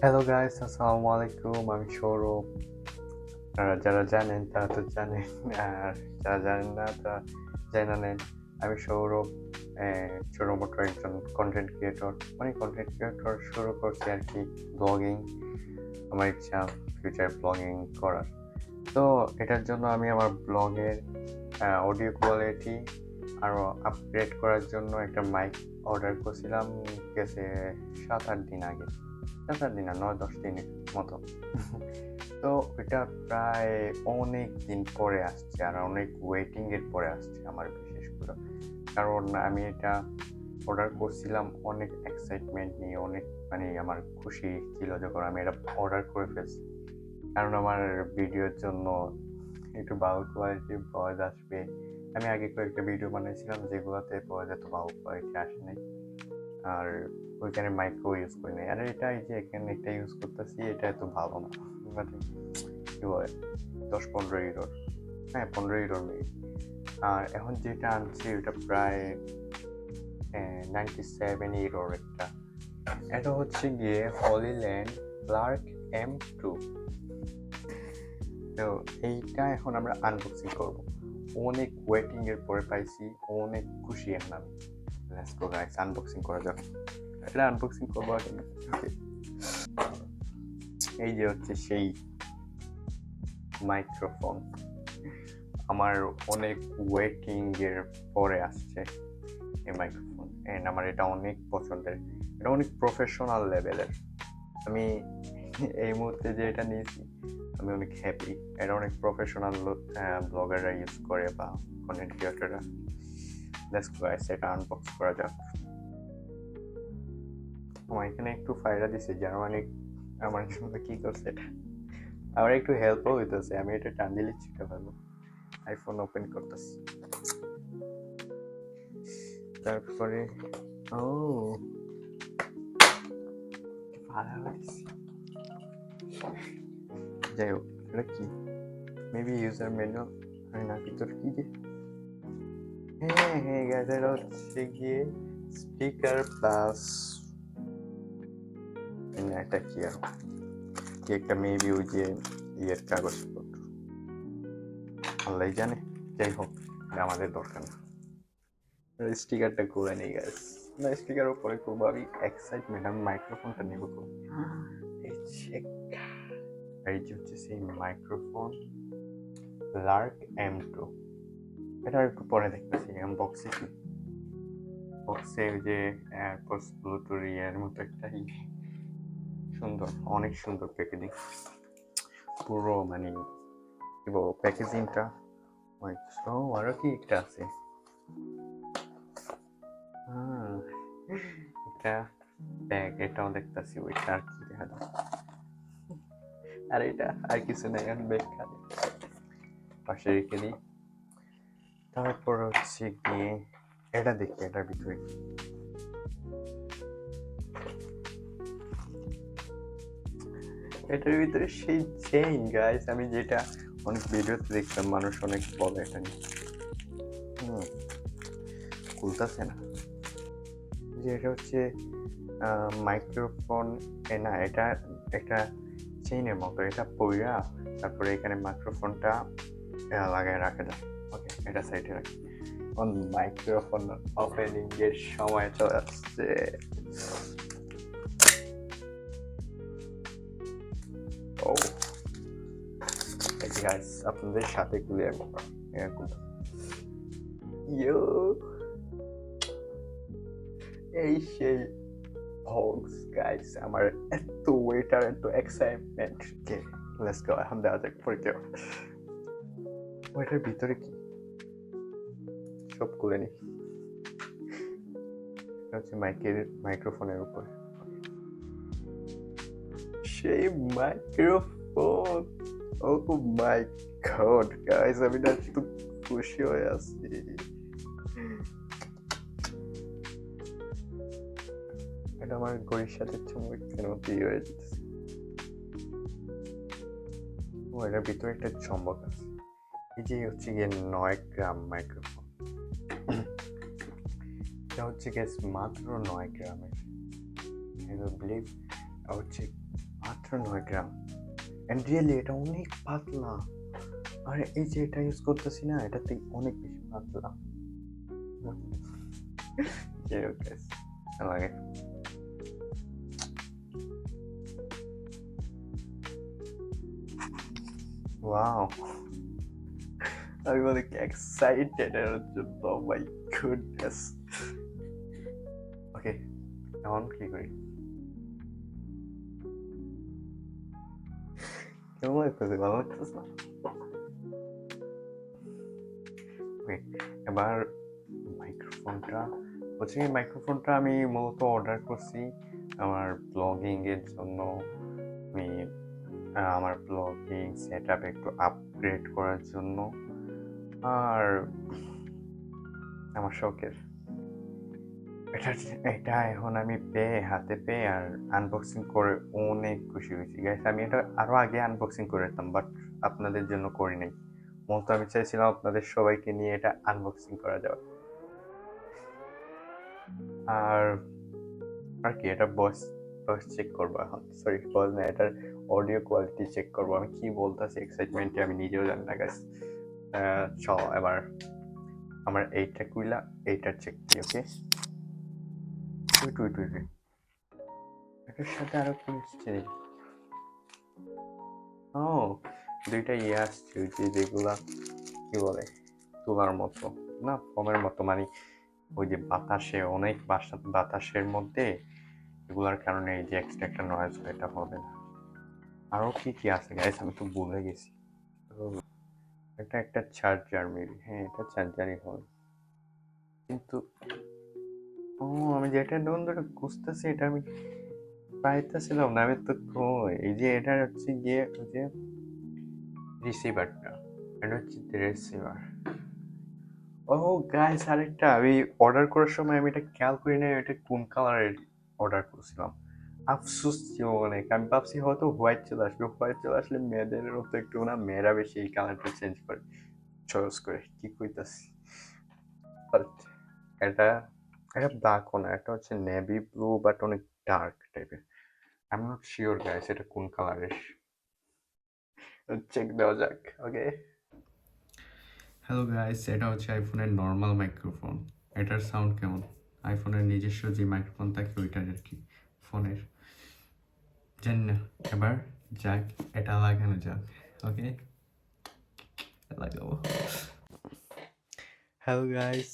Hello guys, আসসালামু আলাইকুম। আমি সৌরভ। আপনারা যারা জানেন তারা তো জানেন, আর যারা জানেন না তা জেনে নেন। আমি সৌরভ, ছোট মোটো একজন কন্টেন্ট ক্রিয়েটর। মানে কন্টেন্ট ক্রিয়েটর শুরু করছি আর কি, ব্লগিং। আমার ইচ্ছা ফিউচার ব্লগিং করার। তো এটার জন্য আমি আমার ব্লগের অডিও কোয়ালিটি আরও আপগ্রেড করার জন্য একটা মাইক অর্ডার করছিলাম, গেছে 7-8 দিন আগে। 7-8 দিন না, 9-10 দিনের মতো। তো এটা প্রায় অনেক দিন পরে আসছে, আর অনেক ওয়েটিং এর পরে আসছে আমার, বিশেষ করে কারণ আমি এটা অর্ডার করছিলাম অনেক এক্সাইটমেন্ট নিয়ে, অনেক মানে আমার খুশি ছিল যখন আমি এটা অর্ডার করে ফেলছি। কারণ আমার ভিডিওর জন্য একটু ভালো কোয়ালিটির ভয়েস আসবে। আমি আগে কয়েকটা ভিডিও বানিয়েছিলাম যেগুলোতে ভয়েস এত ভালো কোয়ালিটি আসে নাই, আর ওইখানে মাইক্রো ইউজ করি নাই। আর এটা এই যে এখানে এটা ইউজ করতেছি, এটা এত ভালো না, মানে কি বলে 10-15 ইউরোর, হ্যাঁ 15 ইউরোর মেবি। আর এখন যেটা আনছি ওটা প্রায় 97 ইউরোর একটা। এটা হচ্ছে গিয়ে হলিল্যান্ড ক্লার্ক M2। তো এইটা এখন আমরা আনবক্সিং করব। অনেক ওয়েটিং এর পরে পাইছি, অনেক খুশি এখন আমি। লেটস গো গাইস, আনবক্সিং করা যাক। এটা আনবক্সিং করবো আগে। এই যে হচ্ছে সেই মাইক্রোফোন, আমার অনেক ওয়েটিং এর পরে আসছে এই মাইক্রোফোন, এন্ড আমার এটা অনেক পছন্দের। এটা অনেক প্রফেশনাল লেভেলের। আমি এই মুহূর্তে যে এটা নিয়েছি আমি অনেক হ্যাপি। এটা অনেক প্রফেশনাল ব্লগাররা ইউজ করে বা কন্টেন্ট ক্রিয়েটররা। লেটস গো গাইস, এটা আনবক্স করা যাক। আমার এখানে একটু ফায়দা দিছে জার্মানি, আমার জন্য কি করছে এটা, আমার একটু হেল্পও হইতেছে। আমি এটা টান দিলে ছিটে ফেলবো। আইফোন ওপেন করতেছি, তারপরে ও যাই হোক, এটা কি মেবি ইউজার ম্যানুয়াল, হয় না ভিতর কি যে, হ্যাঁ হ্যাঁ গাইস, এটা হচ্ছে গিয়ে স্পিকার প্লাস, না এটা কি আর কি একটা মেবি ওই যে ইয়ের কাগজপত্র, আল্লাহ জানে। যাই হোক, এটা আমাদের দরকার না। স্টিকারটা করে নেই গাইস, না স্টিকার উপরে করবো। আমি এক্সাইটমেন্ট, আমি মাইক্রোফোনটা নেবো তো। এই যে হচ্ছে সেই মাইক্রোফোন লার্ক M2। এটা একটু পরে দেখতেছি বক্সে কি, বক্সে যে এয়ারপডস ব্লুটুথ এর মতো একটা সুন্দর, অনেক সুন্দর প্যাকেজিং পুরো, মানে কি বলবো প্যাকেজিংটা। ও আরো কি একটা আছে, একটা ব্যাগ, এটাও দেখতেছি। ওইটা আর কি দেখা যায়, আর এটা আর কিছু নাই, এখন ব্যাগ খালি পাশে রেখে দিই। তারপর হচ্ছে গিয়ে এটা দেখি, এটার ভিতরে কি। এটার ভিতরে সেই চেইন গাইস, আমি যেটা অনেক ভিডিওতে দেখতাম, মানুষ অনেক বলে এটা নিয়ে। খুলতেছে না যে, এটা হচ্ছে মাইক্রোফোন। না, এটা একটা চেইনের মতো, এটা পইরা তারপরে এখানে মাইক্রোফোনটা লাগায় রাখা যায়। ওকে, এটা সাইডে রাখি। মাইক্রোফোন ওপেনিং এর সময় চলে আসছে। ও গাইস, আপনাদের সাথে খুলে আমি ইয়ো, এই সেই ভক্স গাইস, আমার এত ওয়েটার, এত এক্সাইটমেন্ট। ওকে লেটস গো, এখন দেওয়া যাক পরীক্ষা। ওইটার ভিতরে কি সব খুলে নি। হচ্ছে মাইক্রোফোনের উপর সেই মাইক্রোফোন। ও মাই গড গাইস, আমি না একটু খুশি হয়ে আছি। এটা আমার ঘড়ির সাথে চমকের মতো হয়ে যেতেছে। ও এটার ভিতরে একটা চম্বক আছে। এই যে হচ্ছে গিয়ে 9 গ্রাম মাইক্রোফোন। এটা হচ্ছে গিয়ে মাত্র 9 গ্রামের। বিলিভ হচ্ছে মাত্র 9 গ্রাম। অ্যান্ড রিয়েলি এটা অনেক পাতলা। আর এই যে এটা ইউজ করতেছি না, এটাতে অনেক বেশি পাতলা। লাগে ওয়াও, আমি অনেক এক্সাইটেড এর জন্য। My goodness. ওকে, এখন কি করি? কেমন লাগতেছে? ভালো লাগতেছে না? ওকে, এবার মাইক্রোফোনটা আমি মূলত অর্ডার করছি আমার ব্লগিং এর জন্য। আমি আমার ব্লগিং সেট আপ একটু আপগ্রেড করার জন্য, আর আমার শখের এটা এখন আমি হাতে পেয়ে আর আনবক্সিং করে অনেক খুশি হয়েছি গাইস। আমি এটা আরো আগে আনবক্সিং করে দিতাম, বাট আপনাদের জন্য করি নাই। মূলত আমি চাইছিলাম আপনাদের সবাইকে নিয়ে এটা আনবক্সিং করা যাবে। আর আর কি, এটা ভয়েস চেক করবো এখন। সরি, ভয়েস না, এটার অডিও কোয়ালিটি চেক করবো। আমি কি বলতেছি এক্সাইটমেন্টে আমি নিজেও জানি না গাইস। চলো এবার আমার এইটা কুইলা এইটার চেক দিই। ওকে, এটার সাথে আরো কি আসছে? ও, দুইটা ইয়ে আসছে, ওই যে যেগুলা কি বলে তুলার মতো না, ফোমের মতো, মানে ওই যে বাতাসে অনেক বাতাসের মধ্যে এগুলার কারণে এই যে এক্সট্রা একটা নয়েজ এটা হবে না। আরো কি কি আছে গাইস, আমি তো ভুলে গেছি। এটা একটা চার্জার মেবি, হ্যাঁ এটা চার্জারই হয়। কিন্তু ও, আমি যেটা নতুন ধরে খুঁজতেছি এটা আমি পাইতেছিলাম না। আমি তো কই, এই যে এটা হচ্ছে গিয়ে ওই যে রিসিভারটা, এটা হচ্ছে রিসিভার। ও গাইস, আরেকটা আমি অর্ডার করার সময় আমি এটা খেয়াল করি না এটা কোন কালারের অর্ডার করছিলাম। আফসোস ছিল অনেক। আমি ভাবছি হয়তো হোয়াইট চলে আসবে, হোয়াইট চলে আসলে মেয়েদের মতো একটু না, মেয়েরা বেশি এই কালারটা চেঞ্জ করে চয়েস করে, কি কইতাছি। বাট এটা এটা ব্ল্যাকও না, এটা হচ্ছে নেভি ব্লু বাট অনেক ডার্ক টাইপের। I am not sure guys এটা কোন কালারের। চেক দেওয়া যাক। ওকে, হ্যালো গাইস, এটা হচ্ছে আইফোনের নর্মাল মাইক্রোফোন। এটার সাউন্ড কেমন? আইফোনের নিজস্ব যে মাইক্রোফোন থাকে ওইটার আর কি, ফোনের। জানি না, এবার যাক এটা লাগানো যাক। ওকে, লাগাবো। হ্যালো গাইস,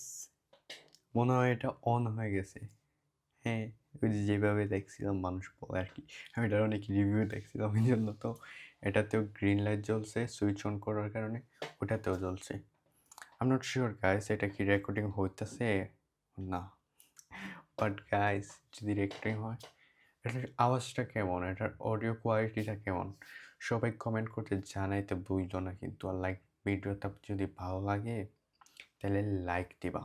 মনে হয় এটা অন হয়ে গেছে। হ্যাঁ, ওই যে যেভাবে দেখছিলাম মানুষ বলে আর কি, আমি এটার অনেক রিভিউ দেখছিলাম এই জন্য। তো এটাতেও গ্রিন লাইট জ্বলছে সুইচ অন করার কারণে, ওটাতেও জ্বলছে। I am not sure guys এটা কি রেকর্ডিং হইতেছে না, বাট গাইস যদি রেকর্ডিং হয় এটার আওয়াজটা কেমন, এটার অডিও কোয়ালিটিটা কেমন, সবাই কমেন্ট করতে জানাইতে বুঝলো না কিন্তু। আর লাইক, ভিডিওটা যদি ভালো লাগে তাহলে লাইক দিবা,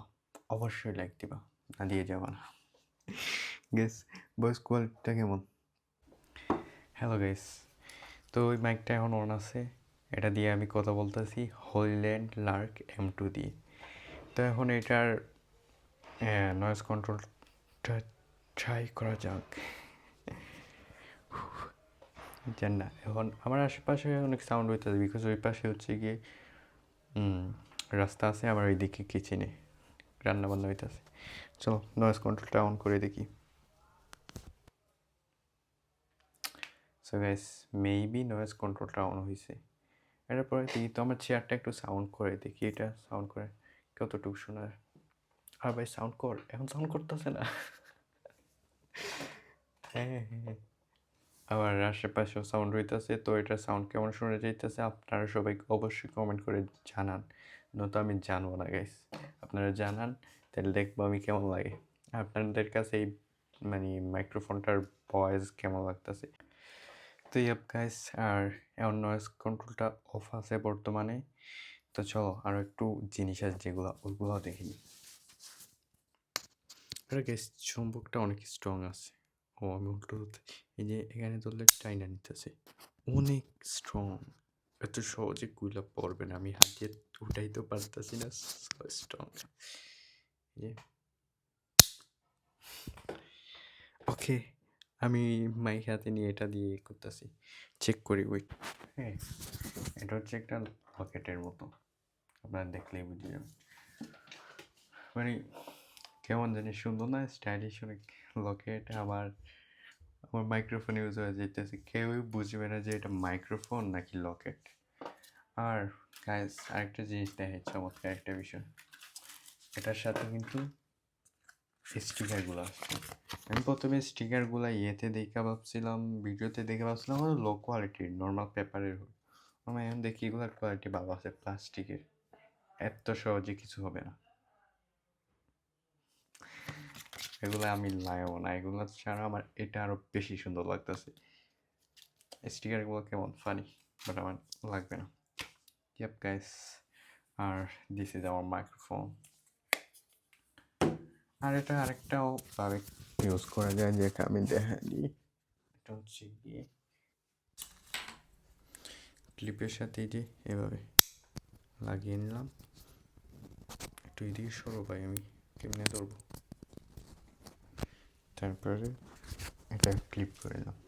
অবশ্যই লাইক দিবা, না দিয়ে যাবা না। গেস ভয়েস কোয়ালিটিটা কেমন? হ্যালো গাইস, তো ওই মাইকটা এখন অন আছে, এটা দিয়ে আমি কথা বলতেছি হলিল্যান্ড লার্ক M2 দিয়ে। তো এখন এটার নয়েজ কন্ট্রোলটা ট্রাই করা যাক। জান না, এখন আমার আশেপাশে অনেক সাউন্ড হইতেছে, বিকজ ওই পাশে হচ্ছে গিয়ে রাস্তা আছে, আমার ওইদিকে কিচেনে রান্না বান্না হইতেছে। চলো নয়েজ কন্ট্রোলটা অন করে দেখি। সো গাইস, মেবি নয়েজ কন্ট্রোলটা অন হয়েছে। এটার পরে দেখি তো আমার চেয়ারটা একটু সাউন্ড করে দেখি, এটা সাউন্ড করে কতটুকু শোনার। আর ভাই সাউন্ড কর, এখন সাউন্ড করতেছে না। হ্যাঁ হ্যাঁ, আবার আশেপাশেও সাউন্ড হইতেছে। তো এটা সাউন্ড কেমন শোনা যাইতেছে আপনারা সবাই অবশ্যই কমেন্ট করে জানান, নয়তো আমি জানবো না গাইস। আপনারা জানান, তাহলে দেখবো আমি কেমন লাগে আপনাদের কাছে এই মানে মাইক্রোফোনটার ভয়েস কেমন লাগতেছে। তো ইয়াপ গাইস, আর এখন নয়েজ কন্ট্রোলটা অফ আছে বর্তমানে। তো চলো আরও একটু জিনিস আছে যেগুলো, ওইগুলো দেখি। আরে গাইস, চুম্বকটা অনেক স্ট্রং আছে। ও আমি উল্টো এই যে এখানে ধরলে টাইনা নিতেছে, অনেক স্ট্রং। এত সহজে কুইলা পড়বে না, আমি হাত দিয়ে উঠাইতে পারতেছি না, স্ট্রং। ওকে, আমি মাইক হাতে নিয়ে এটা দিয়ে করতেছি, চেক করি। ওয়েট, হ্যাঁ, এটা হচ্ছে একটা লকেটের মতো, আপনারা দেখলেই বুঝে যাবেন। মানে কেমন জানি সুন্দর না, স্টাইলিশ অনেক লকেট। আমার মাইক্রোফোন ইউজ হয়ে যেতেছে, কেউই বুঝবে না যে এটা মাইক্রোফোন নাকি লকেট। আর গাইস, আরেকটা জিনিস দেখে চমৎকার একটা বিষয়, এটার সাথে কিন্তু স্টিকারগুলো আসছে। আমি প্রথমে স্টিকারগুলো ইয়েতে দেখে ভাবছিলাম, ভিডিওতে দেখে ভাবছিলাম লো কোয়ালিটির নর্মাল পেপারের। আমি এখন দেখি এগুলোর কোয়ালিটি ভালো আছে, প্লাস্টিকের, এত সহজে কিছু হবে না। এগুলো আমি লাগাবো না, এগুলো ছাড়া আমার এটা আরো বেশি সুন্দর লাগতেছে। স্টিকারগুলো কেমন ফানি, বাট আমার লাগবে না। ইয়াপ গাইস, আর দিস ইজ আওয়ার মাইক্রোফোন। আর এটা আরেকটাও ভাবে ইউজ করা যায়, যেটা আমি দেখা দিই। এটা হচ্ছে গিয়ে ক্লিপের সাথে যে এভাবে লাগিয়ে নিলাম। একটু এদিকে সরো ভাই, আমি কেমনে ধরবো। তারপরে এটা ক্লিপ করে নিলাম,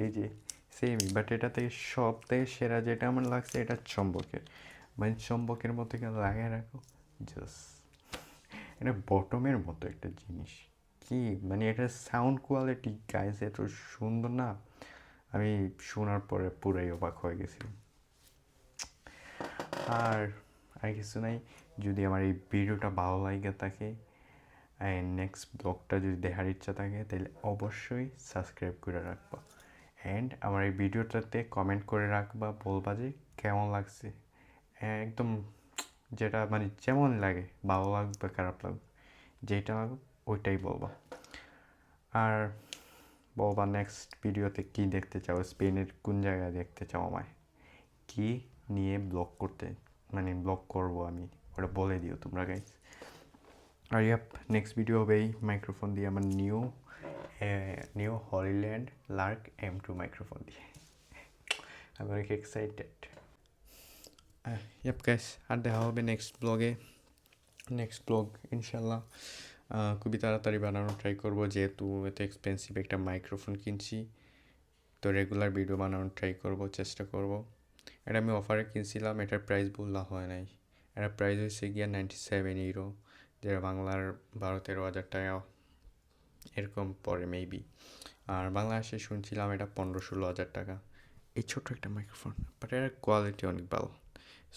এই যে সেমই। বাট এটা থেকে সব থেকে সেরা যেটা আমার লাগছে, এটা চম্বকের, মানে চম্বকের মতো লাগিয়ে রাখো জাস্ট। এটা বটমের মতো একটা জিনিস, কি মানে এটার সাউন্ড কোয়ালিটি গাইস এত সুন্দর না, আমি শোনার পরে পুরাই অবাক হয়ে গেছি। আর আর কিছু নাই, যদি আমার এই ভিডিওটা ভালো লাগে থাকে, নেক্সট ব্লগটা যদি দেখার ইচ্ছা থাকে, তাহলে অবশ্যই সাবস্ক্রাইব করে রাখবা। অ্যান্ড আমার এই ভিডিওটাতে কমেন্ট করে রাখবা, বলবা যে কেমন লাগছে, একদম যেটা মানে যেমন লাগে, ভালো লাগবে খারাপ লাগবে, যেটা লাগবে ওইটাই বলবা। আর বলবা নেক্সট ভিডিওতে কি দেখতে চাও, স্পেনের কোন জায়গায় দেখতে চাও, আমায় কি নিয়ে ব্লগ করতে, মানে ব্লগ করবো আমি, ওটা বলে দিও তোমরা গাইস। আর ইয়াপ, নেক্সট ভিডিও হবে এই মাইক্রোফোন দিয়ে, আমার new Hollyland Lark M2 microphone দিয়ে। আমি অনেক এক্সাইটেড। ইয়াপ গাইস, আর দেখা হবে নেক্সট ব্লগে। নেক্সট ব্লগ ইনশাল্লাহ খুবই তাড়াতাড়ি বানানোর ট্রাই করবো, যেহেতু এত এক্সপেন্সিভ একটা মাইক্রোফোন কিনছি, তো রেগুলার ভিডিও বানানোর ট্রাই করবো, চেষ্টা করব। এটা আমি অফারে কিনছিলাম, এটার প্রাইস বললা হয় নাই, এটার প্রাইস হয়েছে গিয়া 97 ইউরো, যেটা বাংলার 12-13 হাজার টাকা এরকম পড়ে মেবি। আর বাংলাদেশে শুনছিলাম এটা 15-16 হাজার টাকা, এই ছোট্ট একটা মাইক্রোফোন, বাট এটার কোয়ালিটি অনেক ভালো।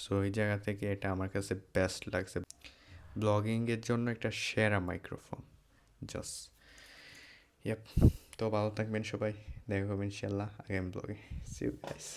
সো এই জায়গা থেকে এটা আমার কাছে বেস্ট লাগছে, ব্লগিংয়ের জন্য একটা সেরা মাইক্রোফোন জাস্ট। ইয়াপ, তো ভালো থাকবেন সবাই, দেখা হবে ইনশাল্লাহ আগামী ব্লগে। See you guys.